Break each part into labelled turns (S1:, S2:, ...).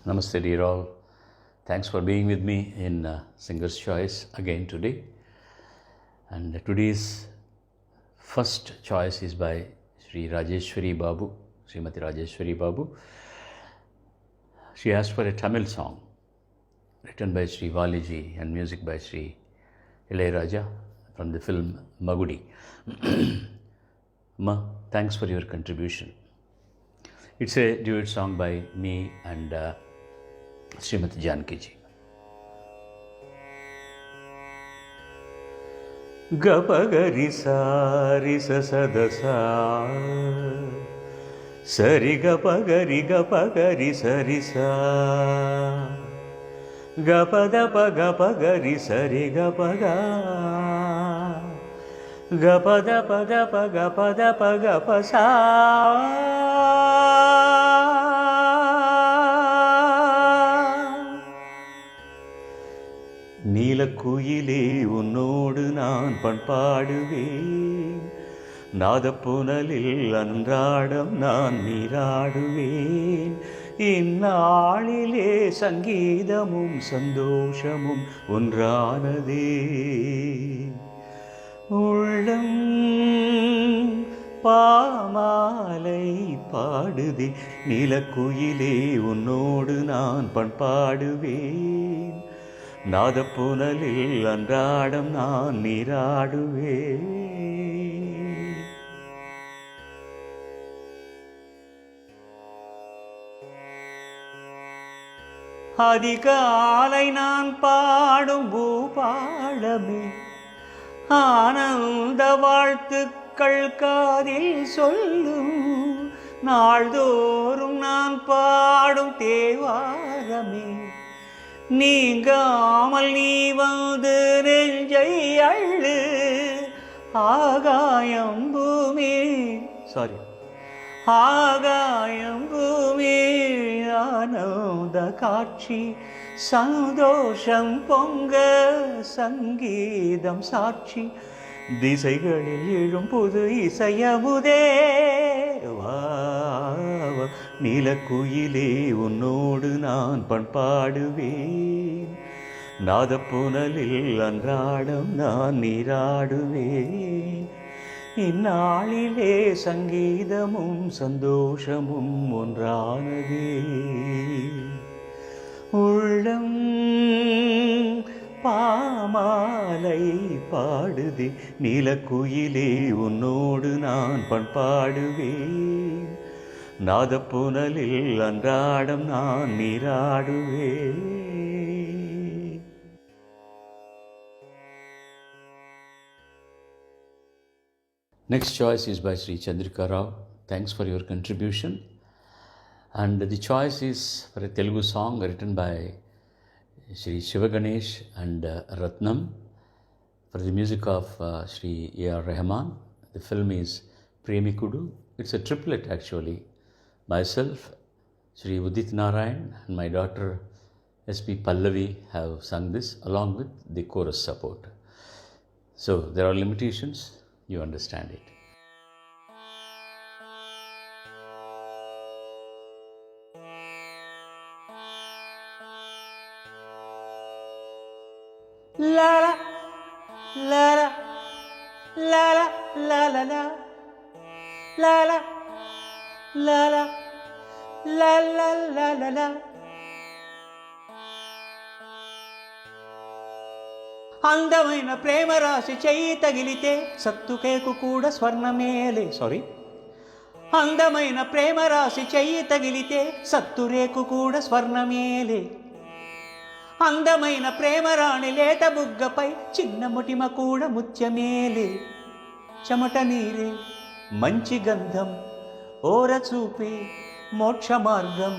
S1: Namaste, dear all. Thanks for being with me in Singer's Choice again today. And today's first choice is by Sri Rajeshwari Babu, Srimati Rajeshwari Babu. She asked for a Tamil song written by Sri Valiji and music by Sri Ilayaraja from the film Magudi. Ma, thanks for your contribution. It's a duet song by me and Srimati Janaki ji. Gapagari sari sasadasa sari gapagari sari sa gapagari sari gapaga gapa sa நீலக்குயிலே உன்னோடு நான் பண்பாடுவேன், நாதப்புனலில் அன்றாடம் நான் நீராடுவேன். இந்நாளிலே சங்கீதமும் சந்தோஷமும் ஒன்றானதே. உள்ளம் பாமாலை பாடுதே, நீலக்குயிலே உன்னோடு நான் பண்பாடுவேன், நாதப்புனலில் அன்றாடம் நான் நீராடுவேன். அதிகாலை நான் பாடும் பூபாளமே, ஆனந்த வாழ்த்துக்கள் காதில் சொல்லும், நாள்தோறும் நான் பாடும் தேவாரமே, நீங்காமல் நீ வந்து நெஞ்சை அள்ளு. ஆகாயம் பூமி ஆகாயம் பூமி ஆனந்த காட்சி, சந்தோஷம் பொங்க சங்கீதம் சாட்சி, திசைகளில் எழும் புது இசையமுதே. நீலக்குயிலே உன்னோடு நான் பண்பாடுவேன், நாதப்புனலில் அன்றாடம் நான் நீராடுவேன். இந்நாளிலே சங்கீதமும் சந்தோஷமும் ஒன்றானதே. உள்ளம் பாமாலை பாடுதே, நீலக்குயிலே உன்னோடு நான் பண்பாடுவேன், நாதப்புனலில் அன்றாடம் நான் நீராடுவேன். Next choice is by Sri Chandrika Rao. Thanks for your contribution. And the choice is for a Telugu song written by Sri Shivaganesh and Ratnam for the music of Sri A.R. Rahman. The film is Premikudu. It's a triplet actually. Myself, Sri Udit Narayan and my daughter S.P. Pallavi have sung this along with the chorus support. So there are limitations, you understand it. La la la la la la la la la la la la la la la la la la. అందమైన ప్రేమ రాశి చెయ్యి తగిలితే సత్తుకేకు కూడా స్వర్ణమేలే. అందమైన ప్రేమ రాశి చెయ్యి తగిలితే సత్తురేకు కూడా స్వర్ణమేలే. అందమైన ప్రేమ రాణి లేత బుగ్గపై చిన్న ముటిమ కూడా ముత్యమేలే. చెమట నీరే మంచి గంధం, ఓర చూపే మోక్ష మార్గం,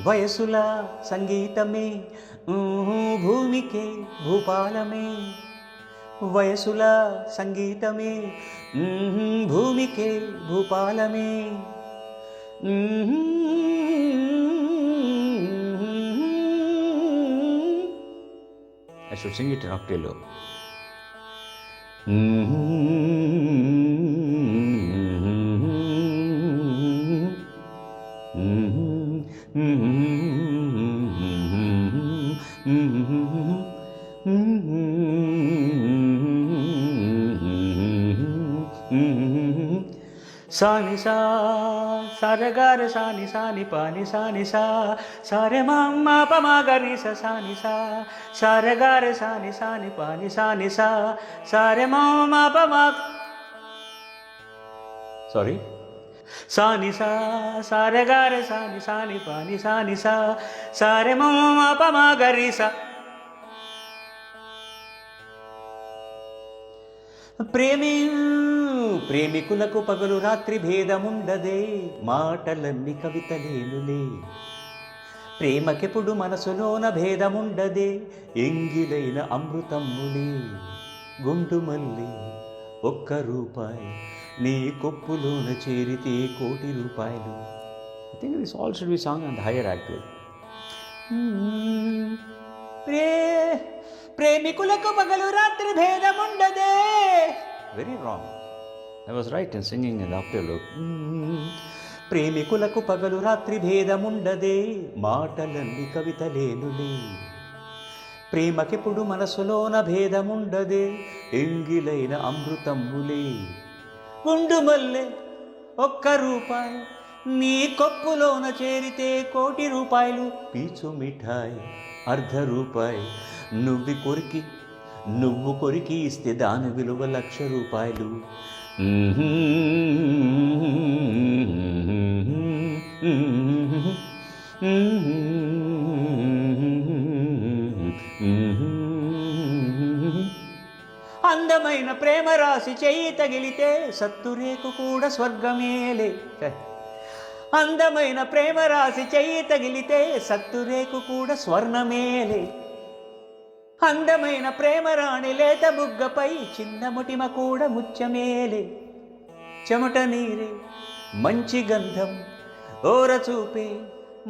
S1: వయసుల సంగీతమే భూమికే భూపాలమే. వయసుల సంగీతమే భూమికే భూపాలమే. I should sing it in octave low. Mm-hmm. సాని సా సరగార సాని సాని పాని సాని సా సారే మమ్మ పమగరి సాని సా సరగార సాని సాని పాని సాని సా సారే మమ్మ పమ సారీ సాని సా సరగార సాని సాని పాని సాని సా సారే మమ్మ పమగరి సా. ప్రేమికులకు పగలు రాత్రి భేదముండదే, మాటలన్నీ కవితలేనులే. ప్రేమకెప్పుడు మనసులోన భేదముండదే, ఎంగిలైన అమృతమ్ములే. గుండు మల్లి ఒక్క రూపాయి, నీ కొప్పులోన చేరితే కోటి రూపాయలు. I think this all should be sung on the higher actual. ప్రేమికులకు పగలు రాత్రి భేదముండదే. Very wrong. I was right in singing in the octave. ప్రేమికులకు పగలు రాత్రి భేదముండదే, మాటలన్నీ కవితలేనులే. ప్రేమకెప్పుడు మనసులోన భేదముండదే, ఎంగిలైన అమృతమ్ములే. గుండు మల్లె ఒక్క రూపాయి, నీ కొప్పులోన చేరితే కోటి రూపాయలు. పీచు మిఠాయి అర్ధ రూపాయి, నువ్వు కొరికి ఇస్తే దాని విలువ 1,00,000 రూపాయలు. అందమైన ప్రేమ రాసి చెయ్యి తగిలితే సత్తురేకు కూడా స్వర్గమేలే. అందమైన ప్రేమ రాసి చెయ్యి తగిలితే సత్తురేకు కూడా స్వర్ణమేలే. అందమైన ప్రేమ రాణి లేత బుగ్గపై చిన్న ముటిమ కూడా ముత్యమేలే. చెమట నీరే మంచి గంధం, ఓర చూపే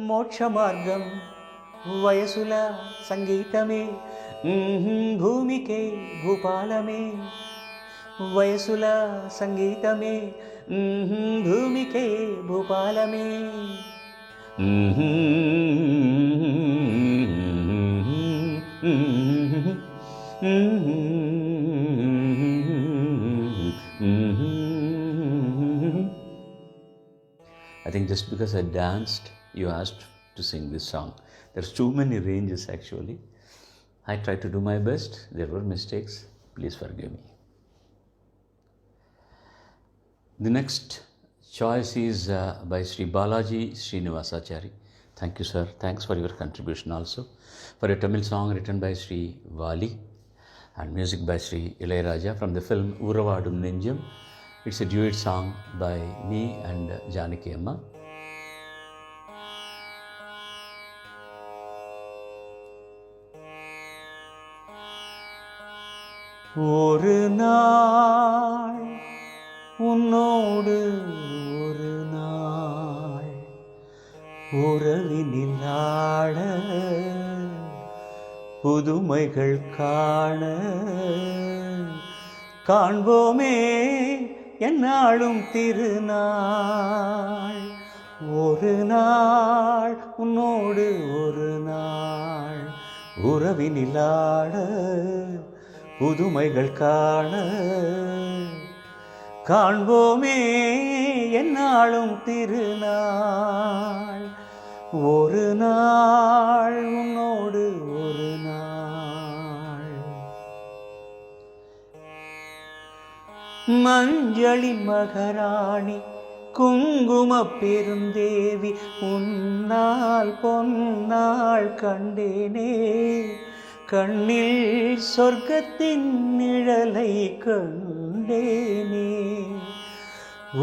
S1: మోక్ష మార్గం. వయసుల సంగీతమే భూమికే భూపాలమే. వయసుల సంగీతమే భూమికే భూపాలమే. I think just because I danced, you asked to sing this song. There's too many ranges actually. I tried to do my best. There were mistakes. Please forgive me. The next choice is by Sri Balaji Srinivasachari. Thank you, sir. Thanks for your contribution also. For a Tamil song written by Sri Vali and music by Sri Ilayaraja from the film Uravadum Nenjam. It's a duet song by me and Janaki Amma. ஒரு நாள் உன்னோடு ஒரு நாள் உறவினில் ஆட புதுமைகள் காண காண்போமே என்னாலும் திருநாள். ஒரு நாள் உன்னோடு ஒரு நாள் உறவினில் ஆட புதுமைகள் காண காண்போமே என்னாலும் திருநாள். ஒரு நாள் உன்னோடு ஒரு நாள். மஞ்சளி மகராணி குங்கும பெருந்தேவி உன்னால் பொன்னால் கண்டேனே. கண்ணில் சொர்க்கத்தின் நிழலை கண்டேனே.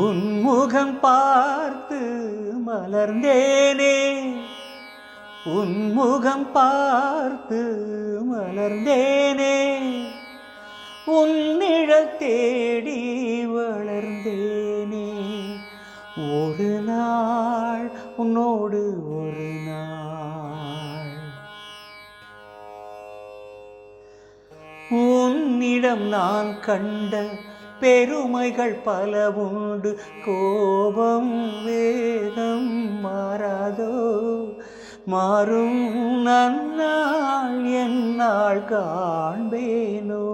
S1: உன்முகம் பார்த்து மலர்ந்தேனே. உன்முகம் பார்த்து மலர்ந்தேனே. உன்னிழல் தேடி வளர்ந்தேனே. ஒரு நாள் உன்னோடு ஒரு நாள். உன்னிடம் நான் கண்ட பெருமைகள் பல உண்டு. கோபம் வேகம் மாறாதோ, மாறும் நன்னாள் என்னாள் காண்பேனோ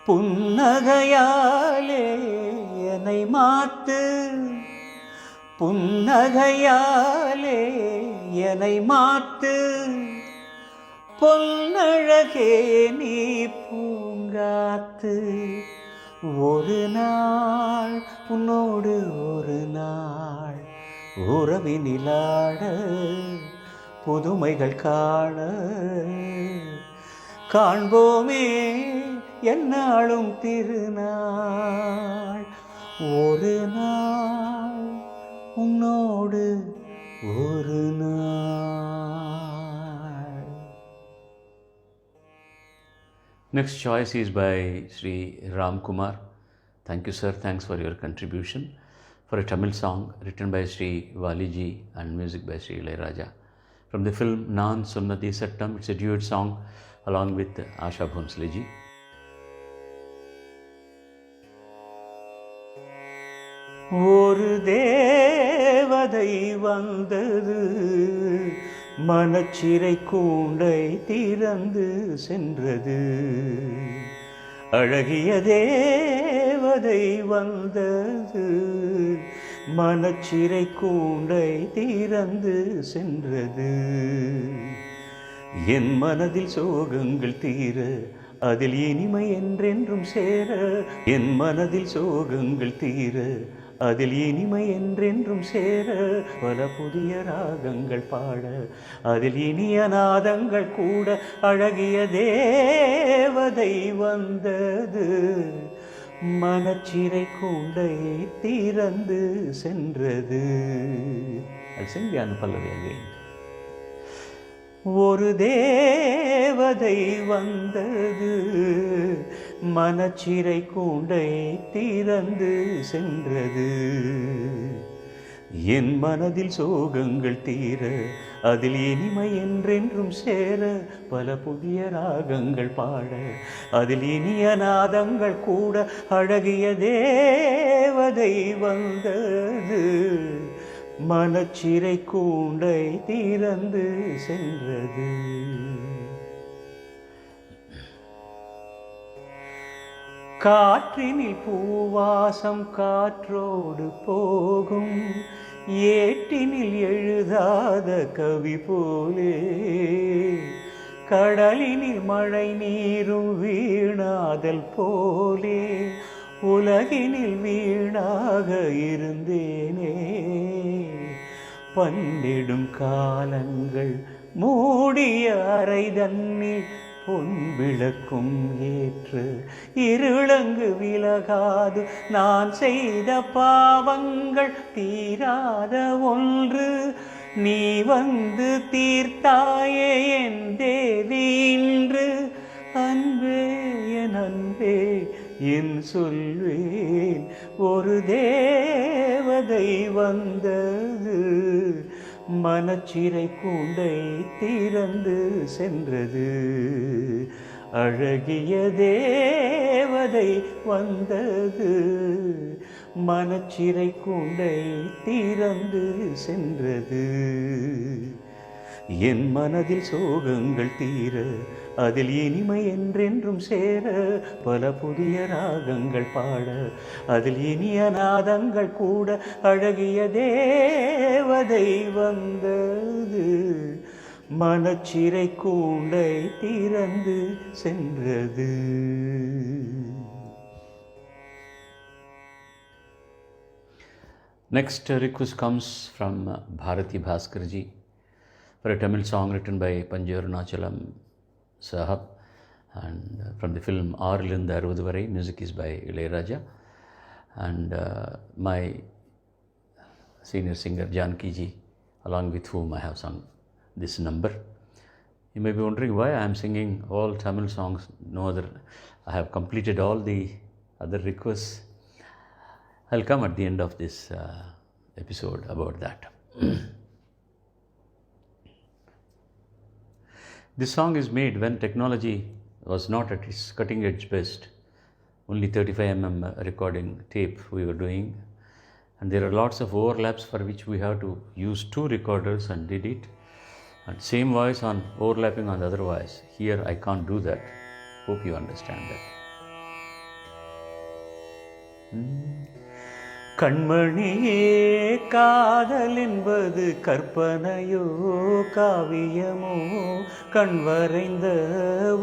S1: புன்னகையாலே என்னை மாத்து புன்னகையாலே என்னை மாத்து பொன்னழகே நீ பூங்காத்து ஒரு நாள் உன்னோடு ஒரு நாள் உறவினிலாட புதுமைகள் காண காண்போமே என்னாலும் திருநாள் ஒரு நாள் உன்னோடு ஒரு நாள். Next choice is by Sri Ram Kumar. Thank you, sir. Thanks for your contribution for a Tamil song written by Sri Valiji and music by Sri Ilayaraja. From the film Naan Sunnati Sattam, it's a duet song along with Asha Bhonsle ji. ஒரு தேவதை வந்தது மனச்சிறை கூண்டை திறந்து சென்றது. அழகிய தேவதை வந்தது மனச்சிறை கூண்டை திறந்து சென்றது. என் மனதில் சோகங்கள் தீர அதில் இனிமை என்றென்றும் சேர. என் மனதில் சோகங்கள் தீர அதில் இனிமை என்றென்றும் சேர. பல புதிய ராகங்கள் பாட அதில் இனிய நாதங்கள் கூட. அழகிய தேவதை வந்தது மனச்சிறை கூண்டை திறந்து சென்றது. அது பல்லவி again. ஒரு தேவதை வந்தது மனச்சிறை கூண்டை திறந்து சென்றது. என் மனதில் சோகங்கள் தீர அதில் இனிமை என்றென்றும் சேர. பல புதிய ராகங்கள் பாட அதில் இனிய நாதங்கள் கூட. அழகிய தேவதை வந்தது மனச்சிறை கூண்டை திறந்து சென்றது. காற்றினில் பூவாசம் காற்றோடு போகும். ஏட்டினில் எழுதாத கவி போலே. கடலினில் மழை நீரும் வீணாதல் போலே. உலகினில் வீணாக இருந்தேனே. பன்னிடும் காலங்கள் மூடிய அறை தன்னில் பொன் விளக்கும் ஏற்று இருளங்கு விலகாது. நான் செய்த பாவங்கள் தீராத ஒன்று. நீ வந்து தீர்த்தாயே என் தேவி இன்று. அன்பே என் அன்பே என் சொல்வேன். ஒரு தேவதை வந்தது மனச்சிறை கூண்டை திறந்து சென்றது. அழகிய தேவதை வந்தது மனச்சிறை கூண்டை திறந்து சென்றது. என் மனதில் சோகங்கள் தீர அதில் இனிமை என்றென்றும் சேர. பல புதிய ராகங்கள் பாட அதில் இனிய நாதங்கள் கூட. அழகிய தேவதை வந்தது மனச்சிறை கூண்டை திறந்து சென்றது. Next request comes from Bharati Bhaskar ji for a Tamil song written by Panji Arunachalam Sahab, and from the film Aarlirundhu Aruvathu Varai. Music is by Ilayaraja, and my senior singer Janki ji, along with whom I have sung this number. You may be wondering why I am singing all Tamil songs. No other, I have completed all the other requests. I'll come at the end of this episode about that. This song is made when technology was not at its cutting edge best. Only 35mm recording tape we were doing, and there are lots of overlaps for which we have to use two recorders and did it. and same voice on overlapping on the other voice. Here I can't do that. Hope you understand that. கண்மணியே காதல் என்பது கற்பனையோ காவியமோ கண் வரைந்த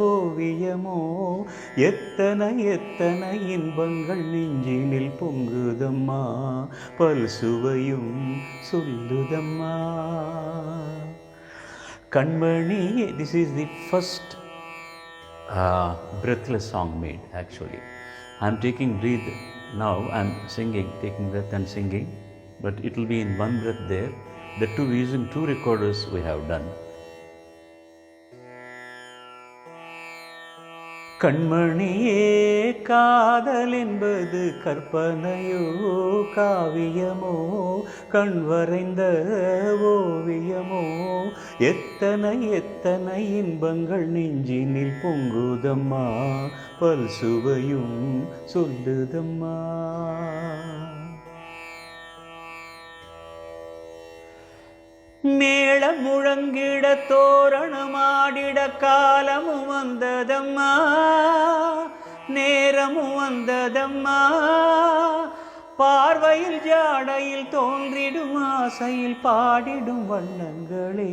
S1: ஓவியமோ எத்தனை எத்தனை இன்பங்கள் நெஞ்சினில் பொங்குதம்மா பல் சுவையும் சொல்லுதம்மா கண்மணியே. This is the first breathless song made actually. I am taking breath now, I am singing, taking breath and singing, but it will be in one breath there. The two using two recorders we have done. கண்மணியே காதல் என்பது கற்பனையோ காவியமோ கண் வரைந்த ஓவியமோ எத்தனை எத்தனை இன்பங்கள் நெஞ்சினில் பொங்குதம்மா பல் சுவையும் சொல்லுதம்மா. மேளம் முழங்கிட தோரணமாடிட காலமும் வந்ததம்மா நேரமும் வந்ததம்மா பார்வையில் ஜாடையில் தோன்றிடும் ஆசையில் பாடிடும் வண்ணங்களே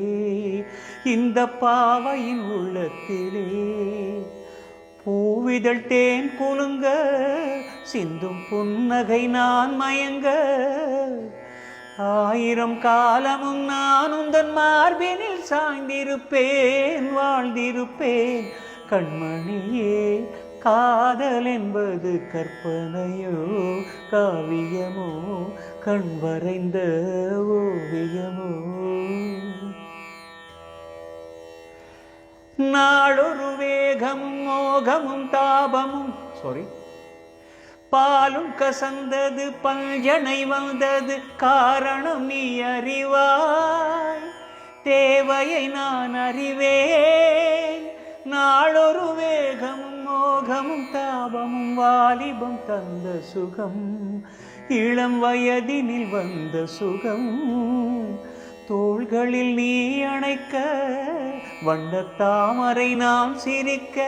S1: இந்த பாவையின் உள்ளத்திலே பூவிதழ் தேன் குலுங்க சிந்தும் புன்னகை நான் மயங்க ஆயிரம் காலமும் நான் உந்தன் மார்பினில் சாய்ந்திருப்பேன் வாழ்ந்திருப்பேன் கண்மணியே காதல் என்பது கற்பனையோ காவியமோ கண் வரைந்த ஓவியமோ. நாளொரு வேகமும் மோகமும் தாபமும் பாலும் கசந்தது பஞ்சனை வந்தது காரணம் நீ அறிவாய் தேவையை நான் அறிவேன். நாளொரு வேகமும் மோகமும் தாபமும் வாலிபம் தந்த சுகம் இளம் வயதினில் வந்த சுகம் தோள்களில் நீ அணைக்க வண்ணத் தாமரை நாம் சிரிக்க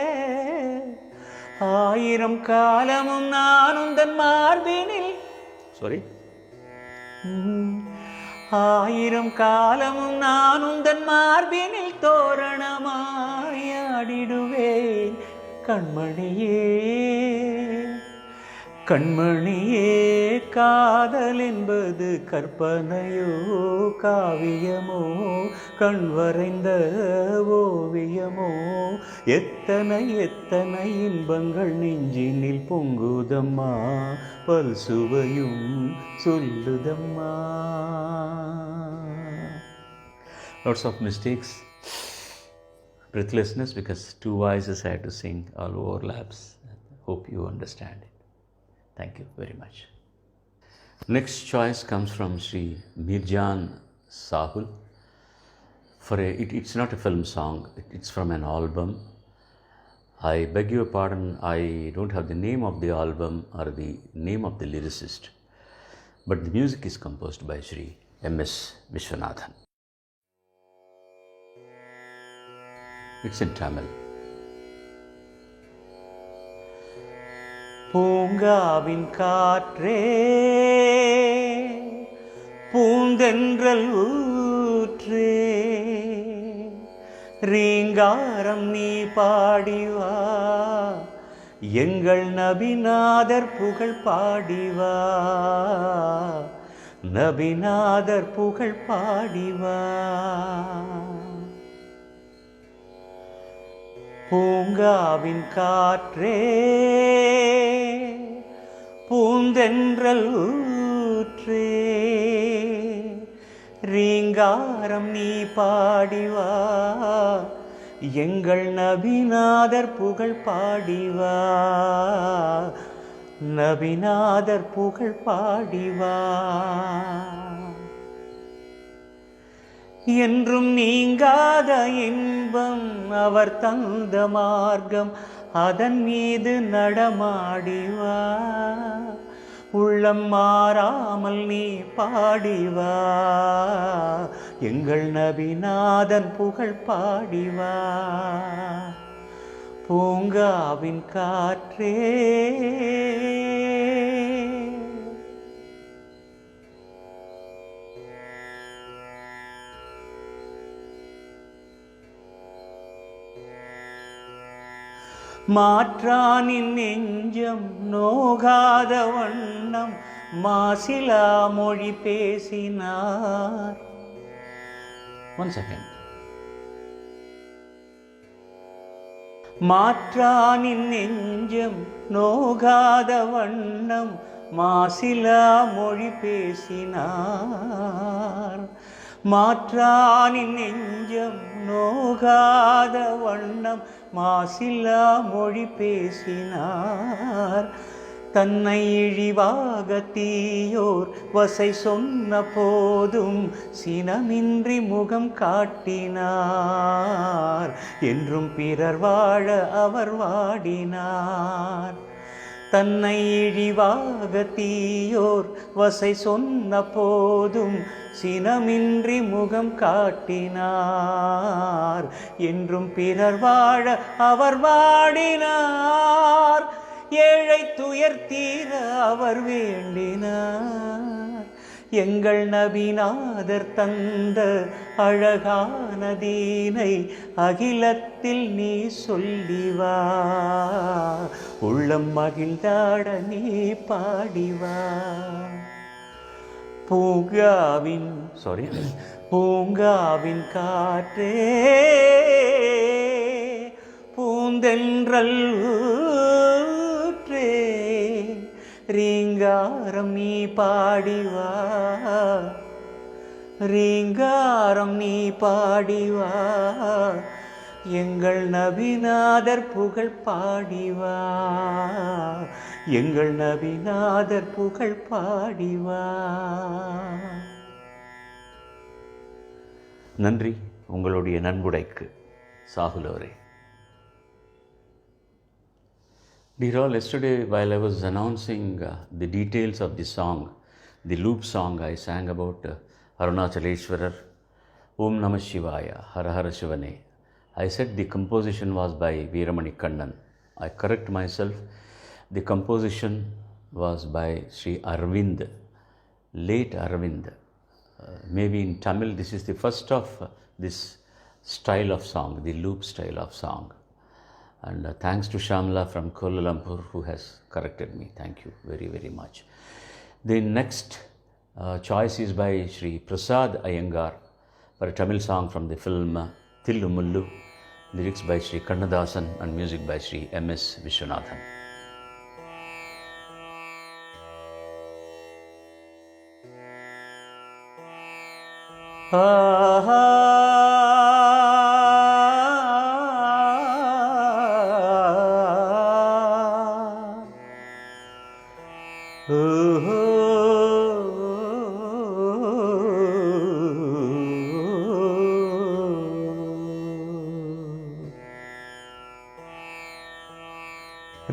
S1: ஆயிரம் காலமும் நான் உந்தன் மார்பினில் ஆயிரம் காலமும் நான் உந்தன் மார்பினில் தோரணமாய் ஆடிடுவேன் கண்மணியே கண்மணியே காதல் என்பது கற்பனையோ காவியமோ கண் வரைந்த ஓவியமோ எத்தனை எத்தனை இன்பங்கள் நெஞ்சினில் பொங்குதம்மா பல் சுவையும் சொல்லுதம்மா. Lots of mistakes, breathlessness because two voices I had to sing, all overlaps. Hope you understand it. Thank you very much. Next choice comes from Sri Mirjan Sahul. It's not a film song, it's from an album. I beg your pardon, I don't have the name of the album or the name of the lyricist, but the music is composed by Sri M.S. Vishwanathan. It's in Tamil. பூங்காவின் காற்றே பூந்தென்றல் ஊற்றே ரீங்காரம் நீ பாடிவா எங்கள் நபிநாதர் புகழ் பாடிவா நபிநாதர் புகழ் பாடிவா. பூங்காவின் காற்றே பூந்தென்றல் ஊற்றே ரீங்காரம் நீ பாடிவா எங்கள் நபிநாதர் புகழ் பாடிவா நபிநாதர் புகழ் பாடிவா. என்றும் நீங்காத இன்பம் அவர் தந்த மார்க்கம் அதன் மீது நடமாடிவா உள்ளம் மாறாமல் நீ பாடிவா, எங்கள் நபிநாதன் புகழ் பாடிவா. பூங்காவின் காற்றே மாற்றானின் நெஞ்சம் நோகாத வண்ணம் மாசிலா மொழி பேசினார். One second. மாற்றானின் நெஞ்சம் நோகாத வண்ணம் மாசிலா மொழி பேசினார். மாற்றானின் நெஞ்சம் நோகாத வண்ணம் மாசிலா மொழி பேசினார். தன்னை இழிவாக தீயோர் வசை சொன்ன போதும் சினமின்றி முகம் காட்டினார். என்றும் பிறர் வாழ அவர் வாடினார். தன்னை இழிவாக தீயோர் வசை சொன்ன போதும் சினமின்றி முகம் காட்டினார். என்றும் பிறர் வாழ அவர் வாடினார். ஏழை துயர் தீர அவர் வேண்டினார். எங்கள் நபிநாதர் தந்த அழகான தீனை அகிலத்தில் நீ சொல்லிவா, உள்ளம் மகிழ்ந்தாட நீ பாடிவா. பூங்காவின் காற்றே பூந்தென்றல் ஊற்றே ரீங்காரம் நீ பாடிவா, ரீங்காரம் நீ பாடிவா. எங்கள் நபிநாதர் புகழ் பாடிவா, எங்கள் நபிநாதர் புகழ் பாடிவா. நன்றி உங்களுடைய நன்கொடைக்கு சாகுல் அவரே. Dear all, yesterday while I was announcing the details of the song, the loop song I sang about Arunachaleshwarar, Om Namah Shivaya, Hara Hara Shivane, I said the composition was by Veeramani Kannan. I correct myself, the composition was by Sri Arvind, late Arvind. Maybe in Tamil this is the first of this style of song, the loop style of song. And thanks to Shamla from Kuala Lumpur who has corrected me. Thank you very, very much. The next choice is by Sri Prasad Iyengar for a Tamil song from the film Thillu Mullu, lyrics by Sri Kannadasan and music by Sri M.S. Vishwanathan.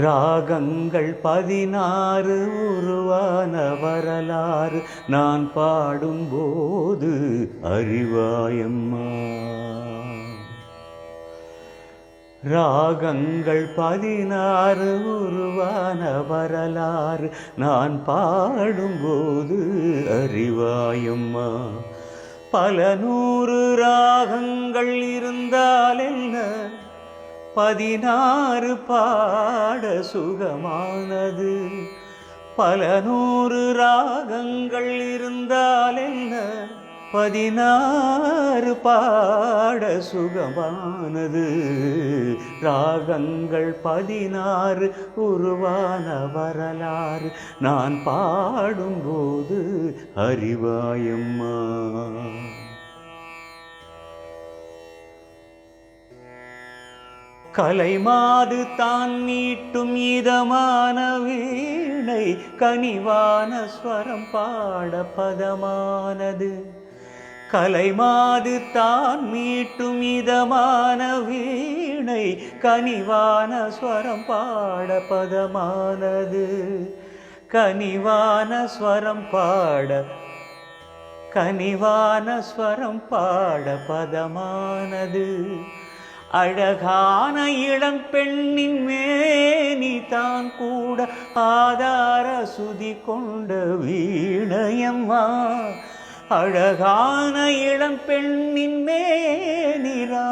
S1: ராகங்கள் 16 உருவான வரலாறு நான் பாடும்போது அறிவாயம்மா. ராகங்கள் 16 உருவான வரலாறு நான் பாடும்போது அறிவாயம்மா. பல 100 ராகங்கள் இருந்தால் என்ன, 16 பாட சுகமானது. பல 100 ராகங்கள் இருந்தால் என்ன, 16 பாட சுகமானது. ராகங்கள் 16 உருவான வரலாறு நான் பாடும்போது அறிவாயம்மா. கலைமாது தான் நீட்டும் இதமான வீணை கனிவான ஸ்வரம் பாட பதமானது. கலைமாது தான் மீட்டும் இதமான வீணை கனிவான ஸ்வரம் பாட பதமானது. கனிவான ஸ்வரம் பாட கனிவான ஸ்வரம் பாட பதமானது. அழகான இளம் பெண்ணின் மேனி தான் கூட ஆதார சுதி கொண்ட வீணையம்மா. அழகான இளம் பெண்ணின் மேனிரா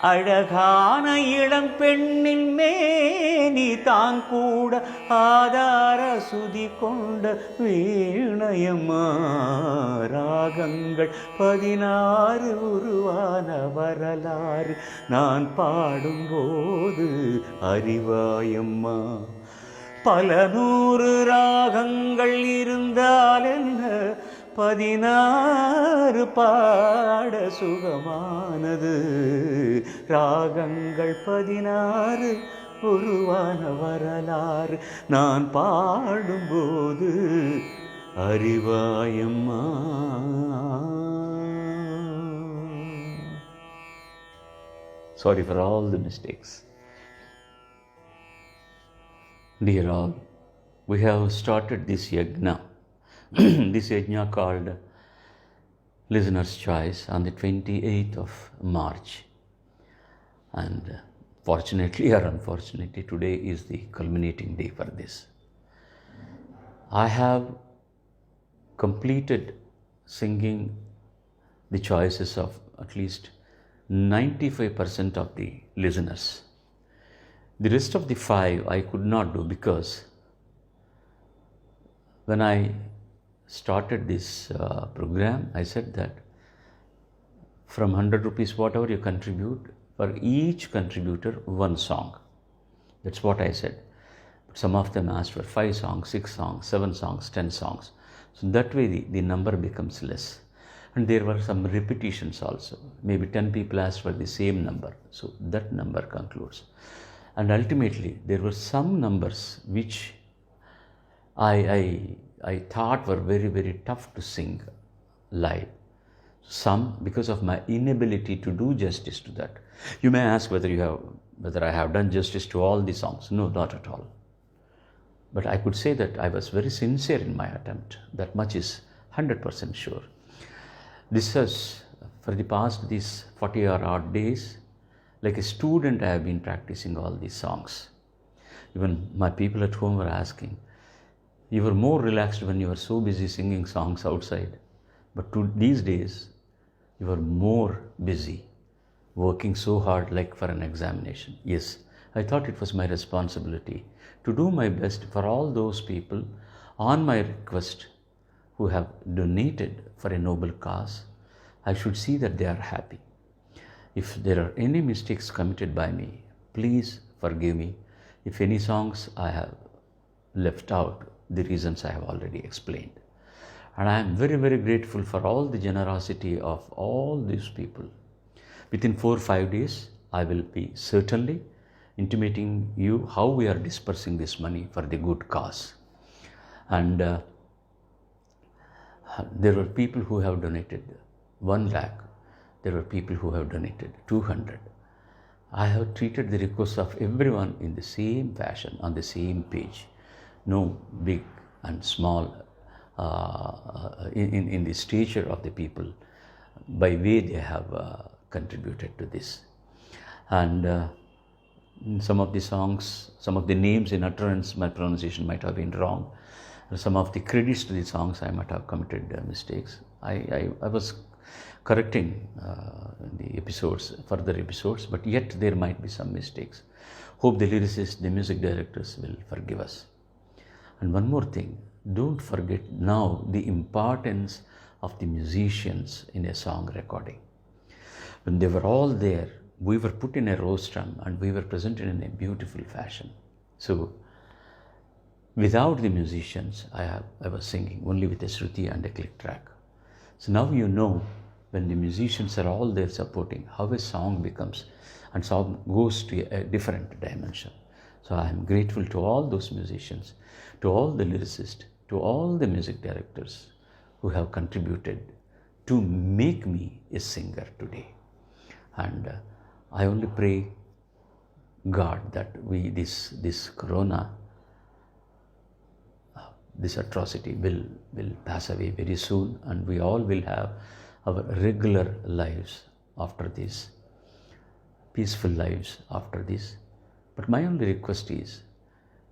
S1: அழகான இளம் பெண்ணின் மேனி தான் கூட ஆதார சுதி கொண்ட வீணையம்மா. ராகங்கள் 16 உருவான வரலாறு நான் பாடும்போது அறிவாயம்மா. பல 100 ராகங்கள் இருந்தால் என்ன, 16 பாட சுகமானது. ராகங்கள் 16 உருவான வரலாறு நான் பாடும்போது அறிவாயம்மா. Sorry for all the mistakes. Dear all, we have started this yajna, this yajna called Listener's Choice on the 28th of March. And fortunately or unfortunately, today is the culminating day for this. I have completed singing the choices of at least 95% of the listeners. The rest of the 5 I could not do because when I started this program, I said that from 100 rupees, whatever you contribute, for each contributor, 1 song. That's what I said. But some of them asked for 5 songs, 6 songs, 7 songs, 10 songs. So that way the number becomes less. And there were some repetitions also. Maybe 10 people asked for the same number. So that number concludes. And ultimately, there were some numbers which I thought were very, very tough to sing live. Some because of my inability to do justice to that. You may ask whether I have done justice to all the songs. No, not at all. But I could say that I was very sincere in my attempt. That much is 100% sure. This has, for the past these 40 or odd days, like a student, I have been practicing all these songs. Even my people at home were asking, you were more relaxed when you were so busy singing songs outside. But these days, you are more busy, working so hard like for an examination. Yes, I thought it was my responsibility to do my best for all those people on my request who have donated for a noble cause. I should see that they are happy. If there are any mistakes committed by me, please forgive me. If any songs I have left out, the reasons I have already explained. And I am very, very grateful for all the generosity of all these people. Within 4 or 5 days, I will be certainly intimating you how we are dispersing this money for the good cause. And there were people who have donated 1 lakh. There were people who have donated 200. I have treated the requests of everyone in the same fashion, on the same page. No big and small in the stature of the people by way they have contributed to this. And some of the songs, some of the names in utterance, my pronunciation might have been wrong. Some of the credits to the songs, I might have committed mistakes. I was correcting the episodes, further episodes, but yet there might be some mistakes. Hope the lyricists, the music directors will forgive us. And one more thing, don't forget now the importance of the musicians in a song recording. When they were all there, we were put in a rostrum and we were presented in a beautiful fashion. So without the musicians, I was singing only with a shruti and a click track. So now you know, when the musicians are all there supporting, how a song becomes and song goes to a different dimension. So I am grateful to all those musicians, to all the lyricists, to all the music directors who have contributed to make me a singer today. And I only pray God that this corona this atrocity will pass away very soon, and we all will have our regular lives after this, peaceful lives after this. But my only request is,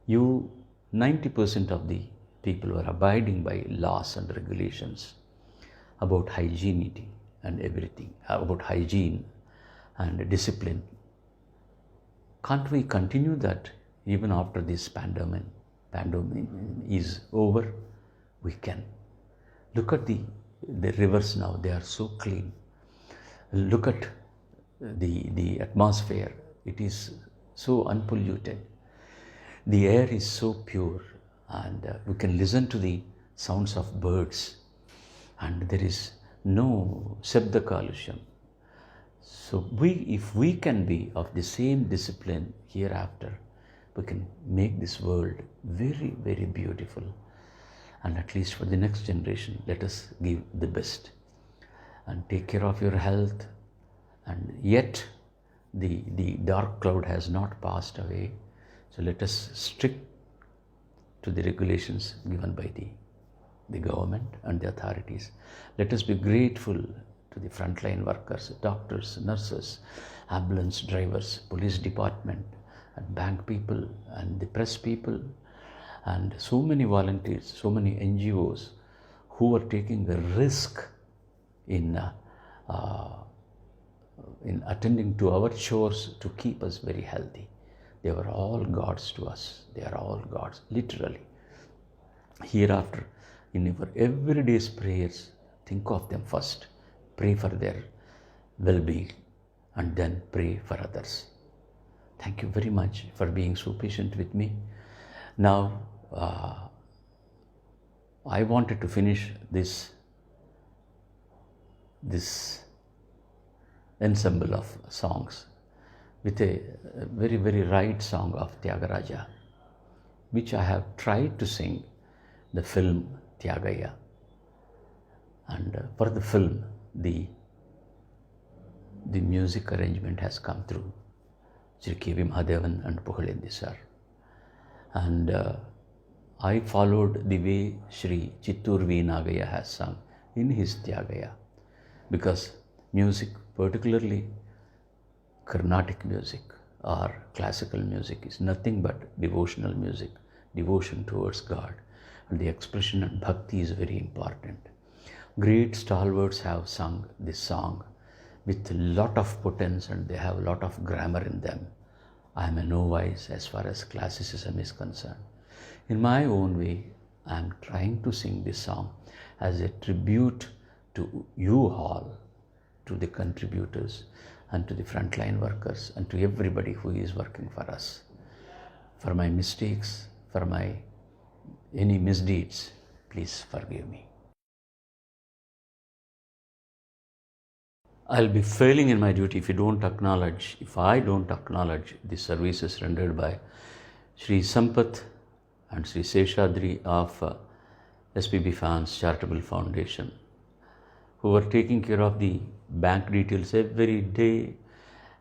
S1: you 90% of the people who are abiding by laws and regulations about hygienity and everything, about hygiene and discipline, can't we continue that even after this pandemic is over? We can. Look at the rivers now, they are so clean. Look at the atmosphere, it is so unpolluted. The air is so pure, and we can listen to the sounds of birds, and there is no Shabda Kalusham. So if we can be of the same discipline hereafter, we can make this world very, very beautiful. And at least for the next generation, let us give the best and take care of your health. And yet the dark cloud has not passed away. So let us stick to the regulations given by the government and the authorities. Let us be grateful to the frontline workers, doctors, nurses, ambulance drivers, police department, and bank people, and the press people, and so many volunteers, so many NGOs who are taking the risk in attending to our chores to keep us very healthy. They were all gods to us. They are all gods, literally. Hereafter, in your everyday's prayers, think of them first. Pray for their well-being and then pray for others. Thank you very much for being so patient with me. Now, I wanted to finish this ensemble of songs with a very, very right song of Tyagaraja, which I have tried to sing the film Tyagaya. And for the film, the music arrangement has come through Sri K.V. Mahadevan and Pugalindi sir. And I followed the way Sri Chittur V. Nagaya has sung in his Tyagaya, because music, particularly Carnatic music or classical music, is nothing but devotional music, devotion towards God, and the expression and bhakti is very important. Great stalwarts have sung this song with a lot of potence, and they have a lot of grammar in them. I am a novice as far as classicism is concerned. In my own way, I am trying to sing this song as a tribute to you all, to the contributors, and to the frontline workers, and to everybody who is working for us. For my mistakes, for my any misdeeds, please forgive me. I'll be failing in my duty if I don't acknowledge the services rendered by Sri Sampath and Sri Seshadri of SPB Fans Charitable Foundation, who are taking care of the bank details every day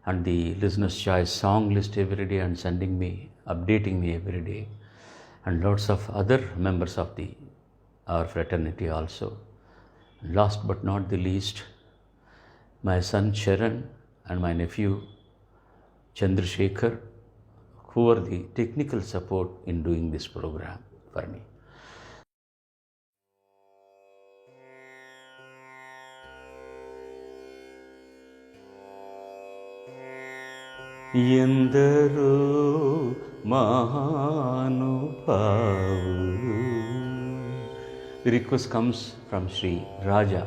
S1: and the listener's choice song list every day, and sending me, updating me every day, and lots of other members of our fraternity also. Last but not the least, my son Sharan and my nephew Chandrasekhar, who are the technical support in doing this program for me. ఎందరో మహానుభావులు. The request comes from Sri Raja.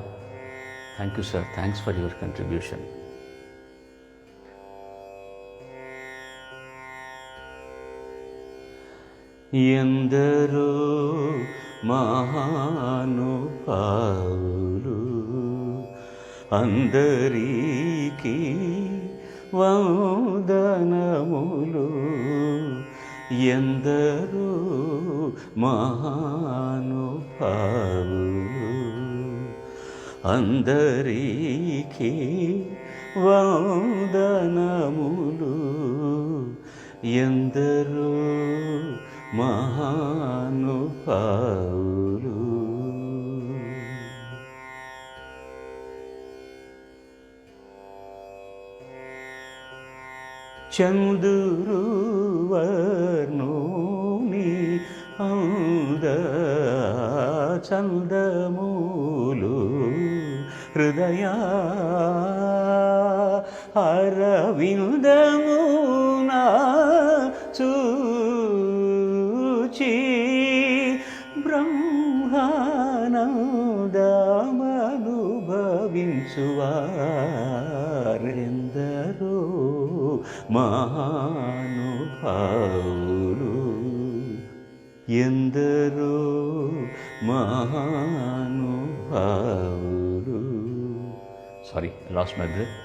S1: Thank you, sir. Thanks for your contribution. ఎందరో మహానుభావులు అందరికీ వందనములు. ఎందరో మహానుభావులు అందరికీ వందనములు. ఎందరో మహానుభావులు. చందురు వర్ణుని ఔద చందములు హృదయా అరవిందమునా చూచి బ్రహ్మానందమనుభవించువారెందరో మహానుభావులు, ఎందరో మహానుభావులు. Sorry, lost my breath.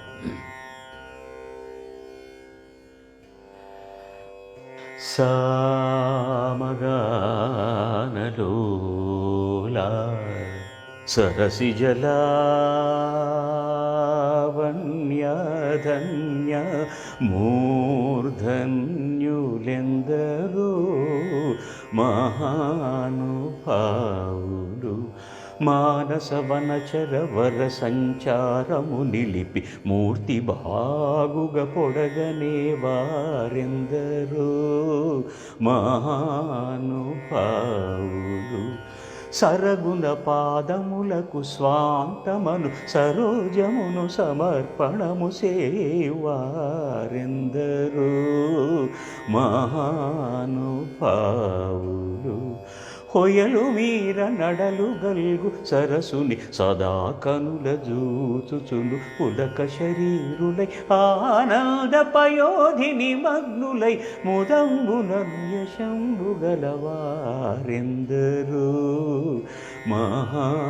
S1: సామగానలోలా సరసిజలావణ్యధన్య మూర్ధన్యులెందరో మహానుభావులు, మానసవనచర వర సంచారము నిలిపి మూర్తి బాగుగ పొడగనే వారెందరో మహానుభావులు, సరగుణ పాదములకు స్వాంతమను సరోజమును సమర్పణము సేవారెందరో మహానుభావులు, హొయలు మీర నడలు గల్గు సరసుని సదా కనుల జూచుచును పులక శరీరులై ఆనంద పయోధిని మగ్నులై ముదంబునను యశంబు గలవారెందరో మహానుభావులు,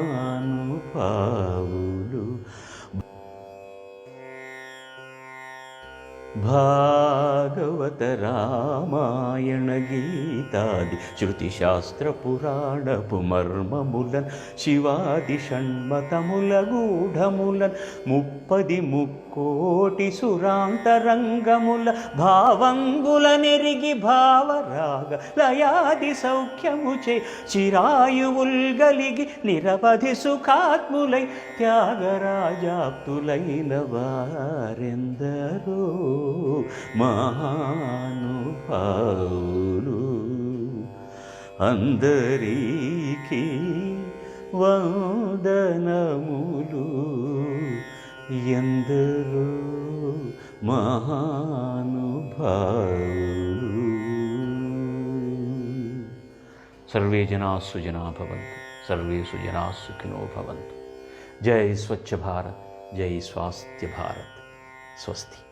S1: భాగవత రామాయణ గీతాది శృతిశాస్త్ర పురాణపు మర్మములన్ శివాది షణ్మతముల గూఢములన్ ముప్పది ముక్కోటి సురాంతరంగముల భావంగుల నెరిగి భావరాగ లయాది సౌఖ్యముచే చిరాయువుల్గలిగి నిరవధి సుఖాత్ములై త్యాగరాజాప్తులైన వారెందరో మహానుభావులు, అందరికీ వందనములు, ఎందరో మహానుభావులు. సర్వే జనా సుజనా భవంతు, సర్వే సుజనా సుఖినో భవంతు. జై స్వచ్ఛ భారత్, జై స్వాస్థ్య భారత్. స్వస్తి.